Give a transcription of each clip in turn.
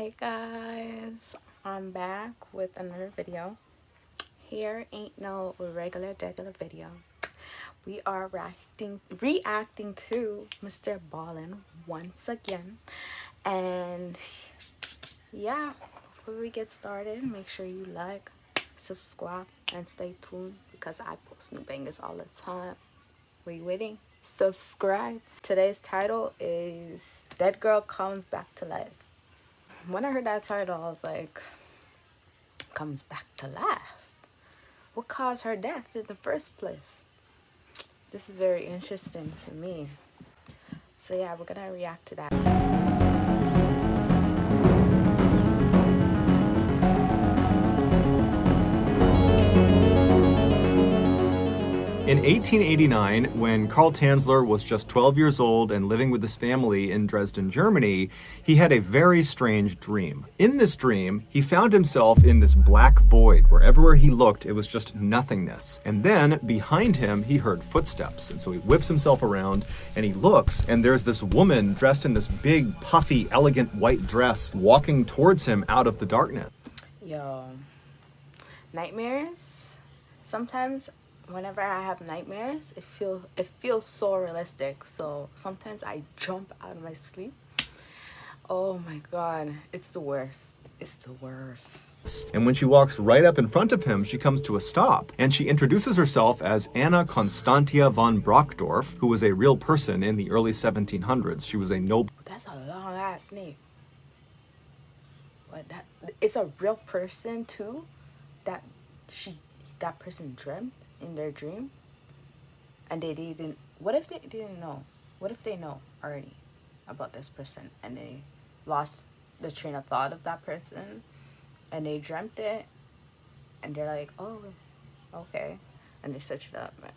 Hey guys, I'm back with another video. Here ain't no regular video. We are reacting to MrBallen once again. And yeah, before we get started, make sure you like, subscribe, and stay tuned because I post new bangers all the time. What are you waiting? Subscribe. Today's title is Dead Girl Comes Back to Life. When I heard that title, I was like, comes back to life? What caused her death in the first place? This is very interesting for me. So yeah, we're gonna react to that. In 1889, when Karl Tanzler was just 12 years old and living with his family in Dresden, Germany, he had a very strange dream. In this dream, he found himself in this black void where everywhere he looked, it was just nothingness. And then, behind him, he heard footsteps. And so he whips himself around and he looks, and there's this woman dressed in this big, puffy, elegant white dress walking towards him out of the darkness. Yo, nightmares? Sometimes whenever I have nightmares, it feels so realistic. So sometimes I jump out of my sleep. Oh my god, it's the worst. It's the worst. And when she walks right up in front of him, she comes to a stop, and she introduces herself as Anna Constantia von Brockdorf, who was a real person in the early 1700s. She was a noble. That's a long ass name. But it's a real person too. That person dreamt in their dream, and they didn't. What if they didn't know? What if they know already about this person and they lost the train of thought of that person and they dreamt it and they're like, oh, okay, and they search it up, man.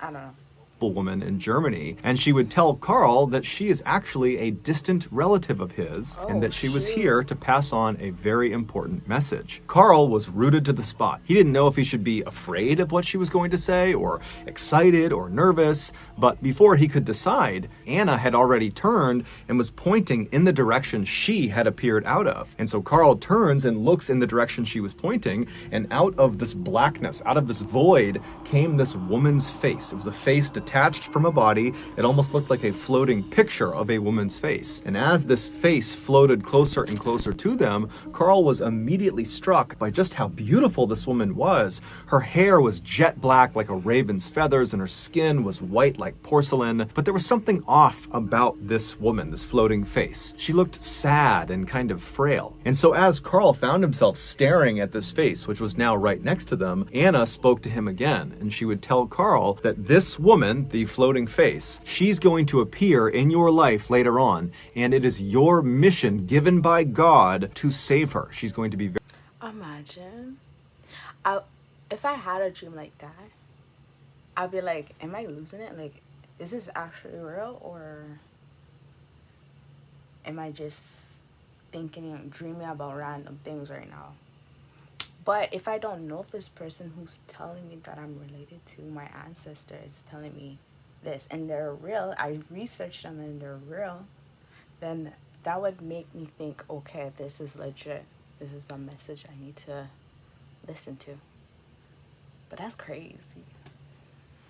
I don't know. Woman in Germany, and she would tell Karl that she is actually a distant relative of his, and that she was here to pass on a very important message. Karl was rooted to the spot. He didn't know if he should be afraid of what she was going to say, or excited, or nervous, but before he could decide, Anna had already turned and was pointing in the direction she had appeared out of. And so Karl turns and looks in the direction she was pointing, and out of this blackness, out of this void, came this woman's face. It was a face detached from a body. It almost looked like a floating picture of a woman's face. And as this face floated closer and closer to them, Karl was immediately struck by just how beautiful this woman was. Her hair was jet black like a raven's feathers, and her skin was white like porcelain. But there was something off about this woman, this floating face. She looked sad and kind of frail. And so as Karl found himself staring at this face, which was now right next to them, Anna spoke to him again, and she would tell Karl that this woman, the floating face, she's going to appear in your life later on, and it is your mission given by God to save her. She's going to be very... Imagine, if I had a dream like that, I'd be like, am I losing it? Like, is this actually real, or am I just thinking and dreaming about random things right now? But if I don't know if this person who's telling me that I'm related to my ancestor is telling me this and they're real, I researched them and they're real, then that would make me think, okay, this is legit. This is the message I need to listen to. But that's crazy.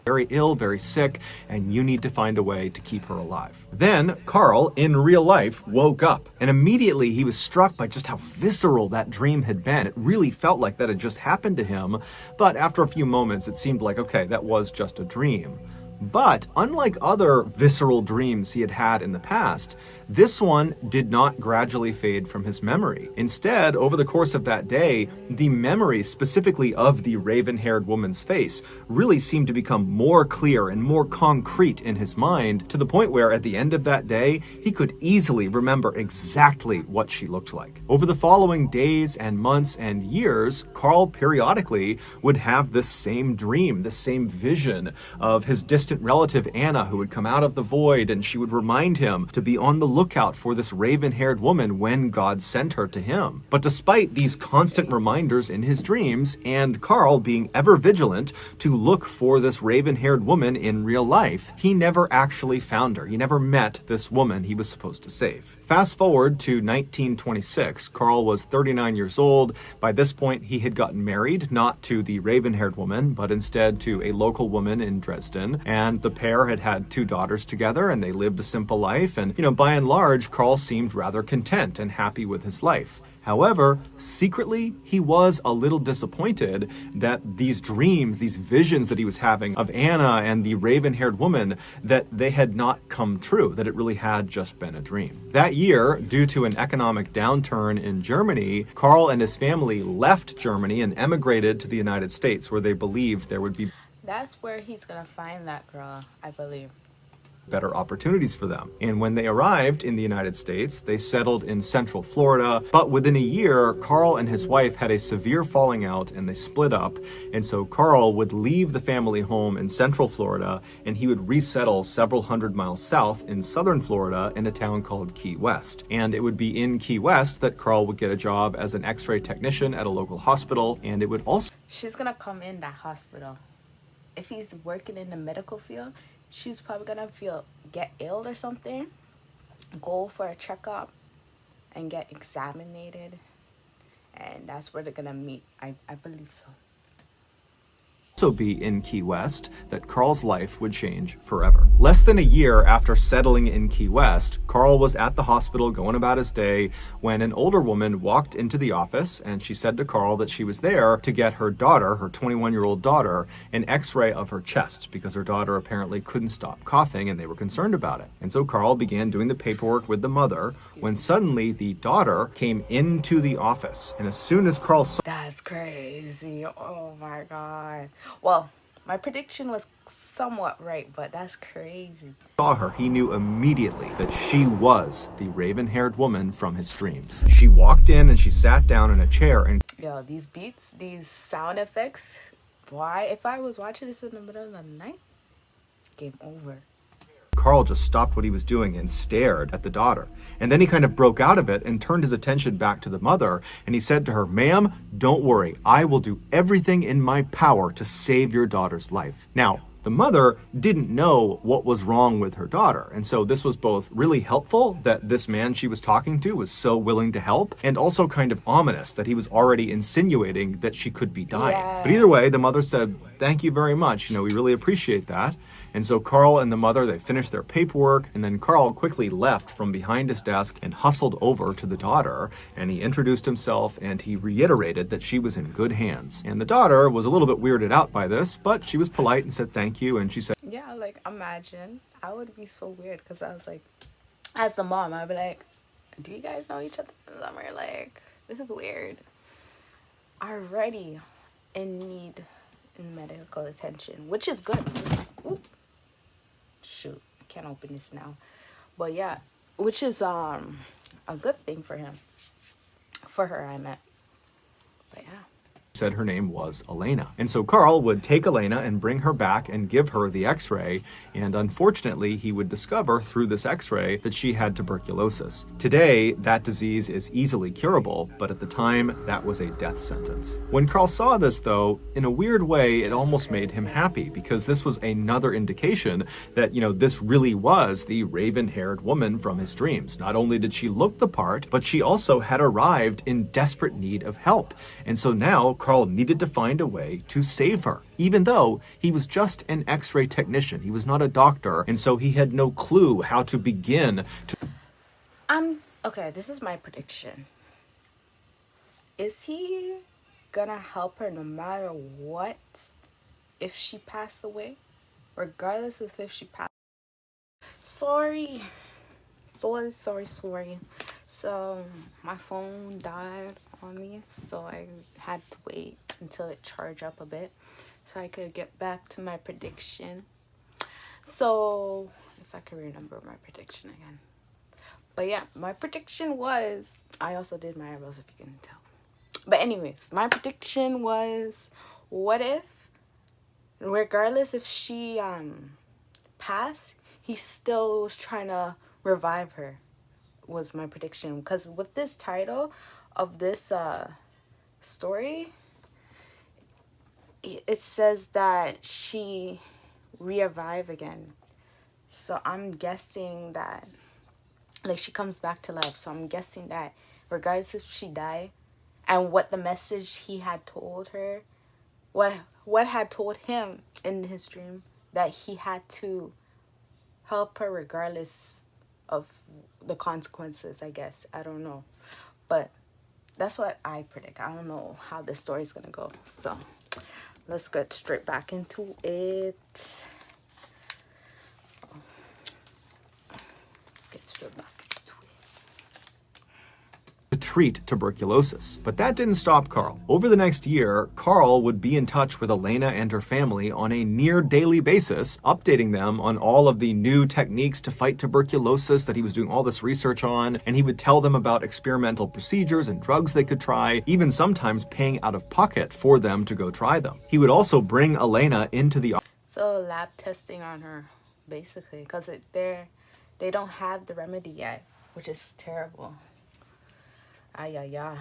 Very ill, very sick, and you need to find a way to keep her alive. Then Karl, in real life, woke up, and immediately he was struck by just how visceral that dream had been. It really felt like that had just happened to him, but after a few moments, it seemed like, okay, that was just a dream. But unlike other visceral dreams he had had in the past, this one did not gradually fade from his memory. Instead, over the course of that day, the memory specifically of the raven-haired woman's face really seemed to become more clear and more concrete in his mind, to the point where at the end of that day, he could easily remember exactly what she looked like. Over the following days and months and years, Karl periodically would have this same dream, this same vision of his distant distant relative Anna who would come out of the void, and she would remind him to be on the lookout for this raven-haired woman when God sent her to him. But despite these constant reminders in his dreams, and Carl being ever vigilant to look for this raven-haired woman in real life, he never actually found her. He never met this woman he was supposed to save. Fast forward to 1926. Carl was 39 years old. By this point, he had gotten married, not to the raven-haired woman, but instead to a local woman in Dresden. And the pair had had 2 daughters together, and they lived a simple life. And, by and large, Carl seemed rather content and happy with his life. However, secretly, he was a little disappointed that these dreams, these visions that he was having of Anna and the raven-haired woman, that they had not come true, that it really had just been a dream. That year, due to an economic downturn in Germany, Carl and his family left Germany and emigrated to the United States, where they believed there would be That's where he's gonna find that girl, I believe. Better opportunities for them. And when they arrived in the United States, they settled in Central Florida. But within a year, Carl and his wife had a severe falling out and they split up. And so Carl would leave the family home in Central Florida and he would resettle several hundred miles south in Southern Florida in a town called Key West. And it would be in Key West that Carl would get a job as an X-ray technician at a local hospital. And it would also... She's gonna come in that hospital. If he's working in the medical field, she's probably gonna get ill or something, go for a checkup and get examined, and that's where they're gonna meet. I believe so. Also be in Key West that Carl's life would change forever. Less than a year after settling in Key West, Carl was at the hospital going about his day when an older woman walked into the office and she said to Carl that she was there to get her daughter, her 21-year-old daughter, an x-ray of her chest because her daughter apparently couldn't stop coughing and they were concerned about it. And so Carl began doing the paperwork with the mother when suddenly the daughter came into the office. And as soon as Carl saw... That's crazy. Oh my God. Well, my prediction was somewhat right, but that's crazy. Saw her, he knew immediately that she was the raven-haired woman from his dreams. She walked in and she sat down in a chair and... Yo, these beats, these sound effects, why? If I was watching this in the middle of the night, game over. Carl just stopped what he was doing and stared at the daughter. And then he kind of broke out of it and turned his attention back to the mother. And he said to her, "Ma'am, don't worry. I will do everything in my power to save your daughter's life." Now, the mother didn't know what was wrong with her daughter. And so this was both really helpful that this man she was talking to was so willing to help, and also kind of ominous that he was already insinuating that she could be dying. Yeah. But either way, the mother said, "Thank you very much. We really appreciate that." And so Carl and the mother, they finished their paperwork, and then Carl quickly left from behind his desk and hustled over to the daughter, and he introduced himself and he reiterated that she was in good hands. And the daughter was a little bit weirded out by this, but she was polite and said thank you, and she said, Yeah, like, imagine. I would be so weird because I was like, as the mom, I'd be like, do you guys know each other? And we're like, this is weird. Already in need in medical attention, which is good. Ooh. Shoot, I can't open this now. But yeah, which is a good thing for him. For her, I meant. But yeah. Said her name was Elena. And so Carl would take Elena and bring her back and give her the x-ray, and unfortunately he would discover through this x-ray that she had tuberculosis. Today, that disease is easily curable, but at the time, that was a death sentence. When Carl saw this though, in a weird way, it almost made him happy because this was another indication that, this really was the raven-haired woman from his dreams. Not only did she look the part, but she also had arrived in desperate need of help. And so now Carl needed to find a way to save her, even though he was just an x-ray technician. He was not a doctor, and so he had no clue how to begin to... Okay, this is my prediction. Is he gonna help her no matter what if she passed away? Regardless of if she passed... Sorry. So, my phone died on me, so I had to wait until it charged up a bit so I could get back to my prediction. So, if I can remember my prediction again. But yeah, my prediction was, I also did my eyebrows if you can tell. But anyways, my prediction was, what if, regardless if she passed, he still was trying to revive her, was my prediction. Because with this title of this story, it says that she revived again. So I'm guessing that, like, she comes back to life. So I'm guessing that regardless if she died, and what the message he had told her, what had told him in his dream, that he had to help her regardless of the consequences, I guess. I don't know. But that's what I predict. I don't know how this story's gonna go. So let's get straight back into it. Let's get straight back into it. To treat tuberculosis. But that didn't stop Carl. Over the next year, Carl would be in touch with Elena and her family on a near daily basis, updating them on all of the new techniques to fight tuberculosis that he was doing all this research on, and he would tell them about experimental procedures and drugs they could try, even sometimes paying out of pocket for them to go try them. He would also bring Elena into the So lab testing on her, basically, because they don't have the remedy yet, which is terrible. Ay, ay, ay.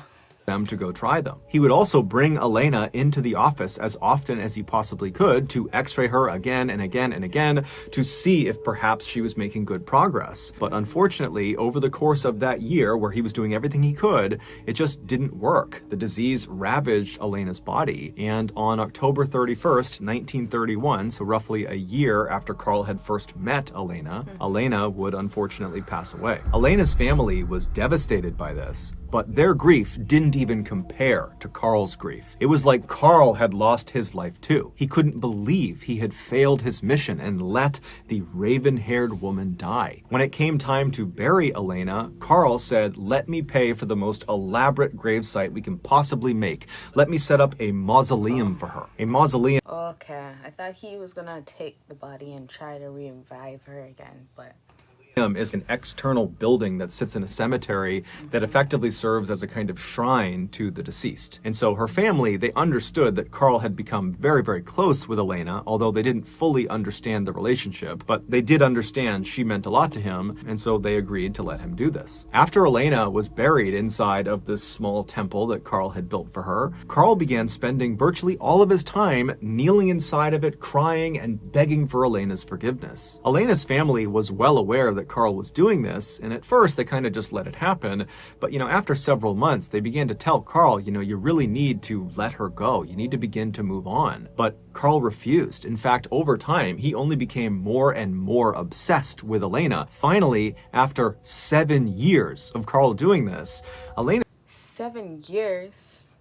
them to go try them. He would also bring Elena into the office as often as he possibly could to x-ray her again and again and again to see if perhaps she was making good progress. But unfortunately, over the course of that year where he was doing everything he could, it just didn't work. The disease ravaged Elena's body, and on October 31st, 1931, so roughly a year after Carl had first met Elena, Elena would unfortunately pass away. Elena's family was devastated by this, but their grief didn't even compare to Carl's grief. It was like Carl had lost his life too. He couldn't believe he had failed his mission and let the raven-haired woman die. When it came time to bury Elena, Carl said, "Let me pay for the most elaborate gravesite we can possibly make. Let me set up a mausoleum for her." A mausoleum Okay, I thought he was gonna take the body and try to revive her again, but is an external building that sits in a cemetery that effectively serves as a kind of shrine to the deceased. And so her family, they understood that Carl had become very, very close with Elena, although they didn't fully understand the relationship, but they did understand she meant a lot to him, and so they agreed to let him do this. After Elena was buried inside of this small temple that Carl had built for her, Carl began spending virtually all of his time kneeling inside of it, crying and begging for Elena's forgiveness. Elena's family was well aware that Carl was doing this, and at first they kind of just let it happen, but after several months they began to tell Carl, you really need to let her go. You need to begin to move on. But Carl refused. In fact, over time, he only became more and more obsessed with Elena. Finally, after 7 years of Carl doing this, Elena 7 years?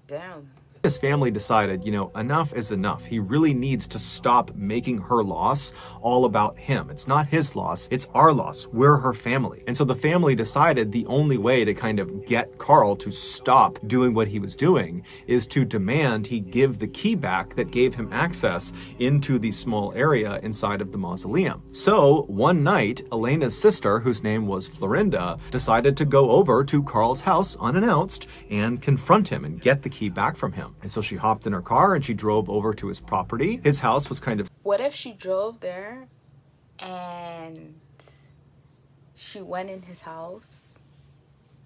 Damn. his family decided, enough is enough. He really needs to stop making her loss all about him. It's not his loss, it's our loss. We're her family. And so the family decided the only way to kind of get Carl to stop doing what he was doing is to demand he give the key back that gave him access into the small area inside of the mausoleum. So one night, Elena's sister, whose name was Florinda, decided to go over to Carl's house unannounced and confront him and get the key back from him. And so she hopped in her car and she drove over to his property. His house was kind of... What if she drove there and she went in his house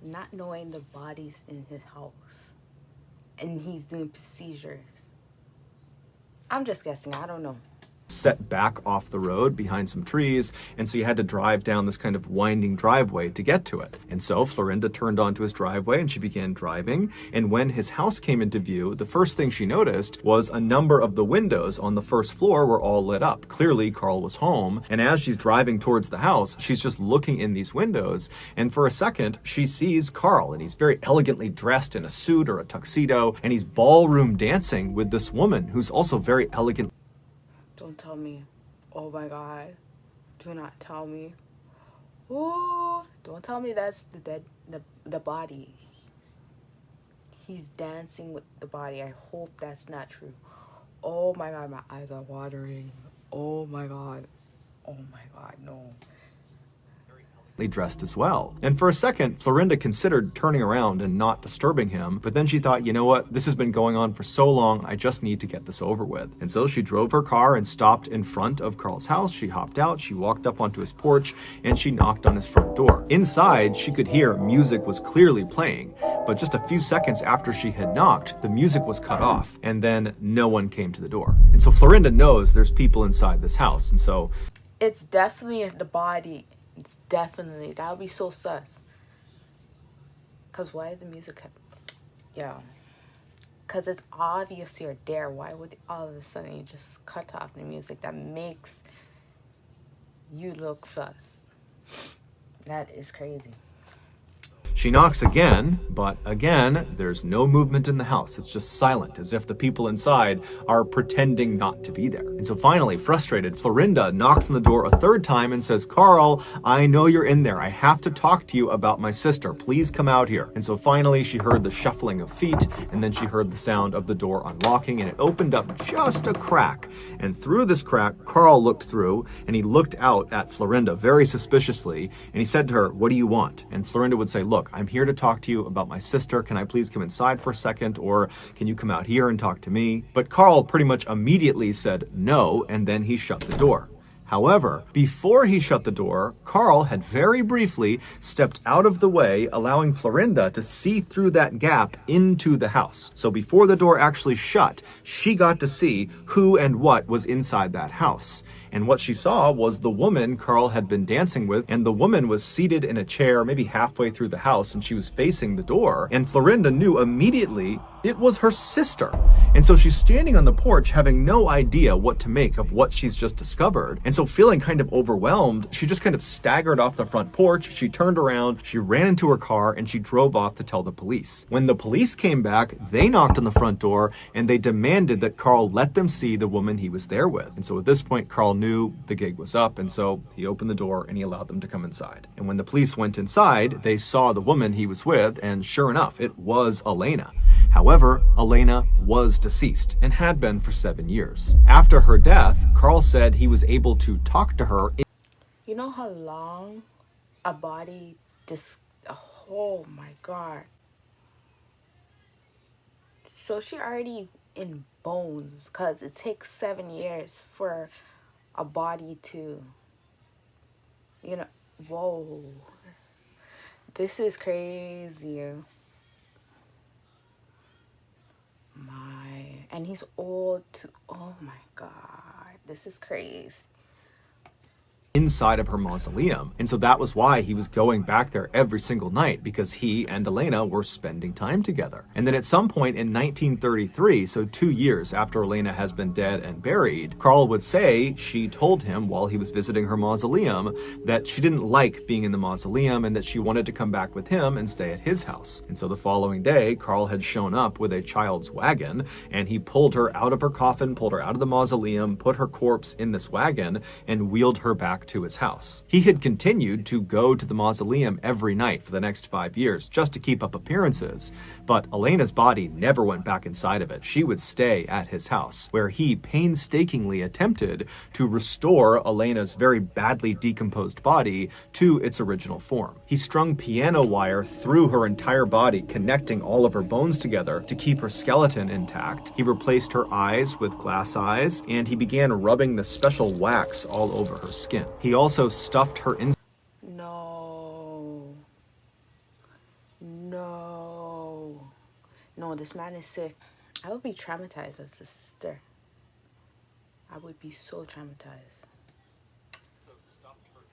not knowing the body's in his house and he's doing procedures? I'm just guessing. I don't know. Set back off the road behind some trees, and so you had to drive down this kind of winding driveway to get to it. And so Florinda turned onto his driveway and she began driving, and when his house came into view, the first thing she noticed was a number of the windows on the first floor were all lit up. Clearly Carl was home, and as she's driving towards the house, she's just looking in these windows, and for a second she sees Carl, and he's very elegantly dressed in a suit or a tuxedo, and he's ballroom dancing with this woman who's also very elegant. Don't tell me. Oh my God. Do not tell me. Ooh. Don't tell me that's the body. He's dancing with the body. I hope that's not true. Oh my God, my eyes are watering. Oh my God. Oh my God, no. dressed as well. And for a second, Florinda considered turning around and not disturbing him, but then she thought, you know what, this has been going on for so long, I just need to get this over with. And so she drove her car and stopped in front of Carl's house. She hopped out, she walked up onto his porch, and she knocked on his front door. Inside, she could hear music was clearly playing, but just a few seconds after she had knocked, the music was cut off, and then no one came to the door. And so Florinda knows there's people inside this house, and so it's definitely the body. It's definitely, that would be so sus. Cause why the music cut? Yeah. Cause it's obvious you're there. Why would all of a sudden you just cut off the music? That makes you look sus. That is crazy. she knocks again, but again, there's no movement in the house. It's just silent, as if the people inside are pretending not to be there. And so finally, frustrated, Florinda knocks on the door a third time and says, Carl, I know you're in there. I have to talk to you about my sister. Please come out here. And so finally, she heard the shuffling of feet, and then she heard the sound of the door unlocking, and it opened up just a crack. And through this crack, Carl looked through, and he looked out at Florinda very suspiciously, and he said to her, what do you want? And Florinda would say, look, I'm here to talk to you about my sister. Can I please come inside for a second? Or can you come out here and talk to me? But Carl pretty much immediately said no, and then he shut the door. However, before he shut the door, Carl had very briefly stepped out of the way, allowing Florinda to see through that gap into the house. So before the door actually shut, she got to see who and what was inside that house. And what she saw was the woman Carl had been dancing with, and the woman was seated in a chair maybe halfway through the house, and she was facing the door. And Florinda knew immediately it was her sister. And so she's standing on the porch having no idea what to make of what she's just discovered. And so feeling kind of overwhelmed, she just kind of staggered off the front porch. She turned around, she ran into her car, and she drove off to tell the police. When the police came back, they knocked on the front door and they demanded that Carl let them see the woman he was there with. And so at this point, Carl knew the gig was up, and so he opened the door and he allowed them to come inside. And when the police went inside, they saw the woman he was with, and sure enough, it was Elena. However, Elena was deceased and had been for 7 years. After her death, Carl said he was able to talk to her. You know how long a body oh my God. So she already in bones, because it takes 7 years for a body to, whoa. This is crazy. And he's old too. Oh my God, this is crazy. Inside of her mausoleum. And so that was why he was going back there every single night, because he and Elena were spending time together. And then at some point in 1933, so 2 years after Elena has been dead and buried, Carl would say she told him while he was visiting her mausoleum that she didn't like being in the mausoleum and that she wanted to come back with him and stay at his house. And so the following day, Carl had shown up with a child's wagon, and he pulled her out of her coffin, pulled her out of the mausoleum, put her corpse in this wagon, and wheeled her back to his house. He had continued to go to the mausoleum every night for the next 5 years just to keep up appearances, but Elena's body never went back inside of it. She would stay at his house, where he painstakingly attempted to restore Elena's very badly decomposed body to its original form. He strung piano wire through her entire body, connecting all of her bones together to keep her skeleton intact. He replaced her eyes with glass eyes, and he began rubbing the special wax all over her skin. He also stuffed her in. No, this man is sick. I would be traumatized as a sister. I would be so traumatized.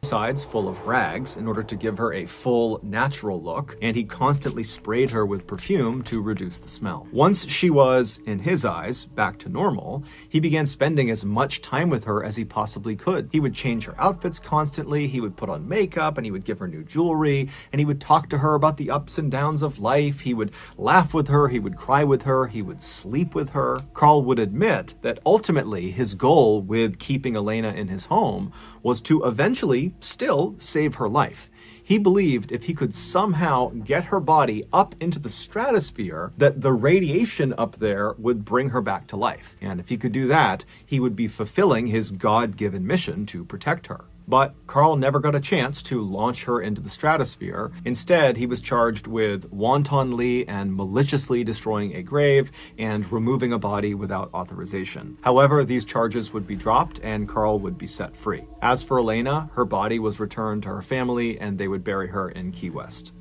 Sides full of rags in order to give her a full natural look, and he constantly sprayed her with perfume to reduce the smell. Once she was, in his eyes, back to normal, he began spending as much time with her as he possibly could. He would change her outfits constantly, he would put on makeup, and he would give her new jewelry, and he would talk to her about the ups and downs of life. He would laugh with her, he would cry with her, he would sleep with her. Carl would admit that ultimately his goal with keeping Elena in his home was to eventually still save her life. He believed if he could somehow get her body up into the stratosphere, that the radiation up there would bring her back to life. And if he could do that, he would be fulfilling his God-given mission to protect her. But Carl never got a chance to launch her into the stratosphere. Instead, he was charged with wantonly and maliciously destroying a grave and removing a body without authorization. However, these charges would be dropped and Carl would be set free. As for Elena, her body was returned to her family and they would bury her in Key West.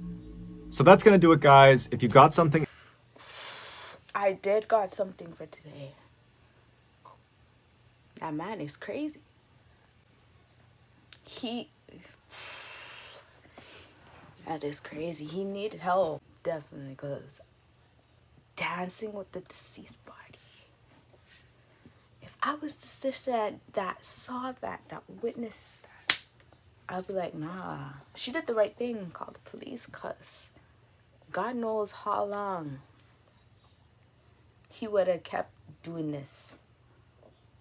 So that's going to do it, guys. If you got something... I did got something for today. That man is crazy. That is crazy. He needed help. Definitely, because dancing with the deceased body. If I was the sister that saw that witnessed that, I'd be like, nah. She did the right thing, called the police, because God knows how long he would have kept doing this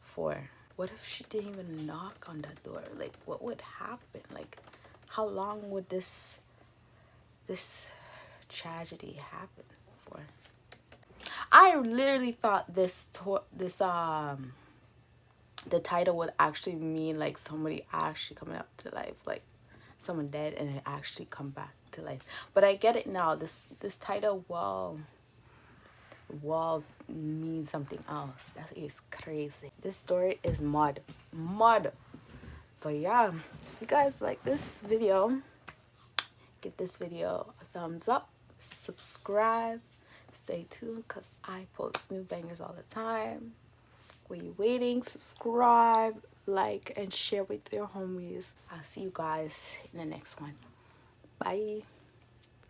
for. What if she didn't even knock on that door? Like, what would happen? Like, how long would this tragedy happen for? I literally thought the title would actually mean like somebody actually coming up to life, like someone dead and it actually come back to life. But I get it now. This title wall means something else. That is crazy. This story is mud. But yeah, if you guys like this video, give this video a thumbs up, subscribe, stay tuned because I post new bangers all the time. When you're waiting, subscribe, like, and share with your homies. I'll see you guys in the next one. Bye.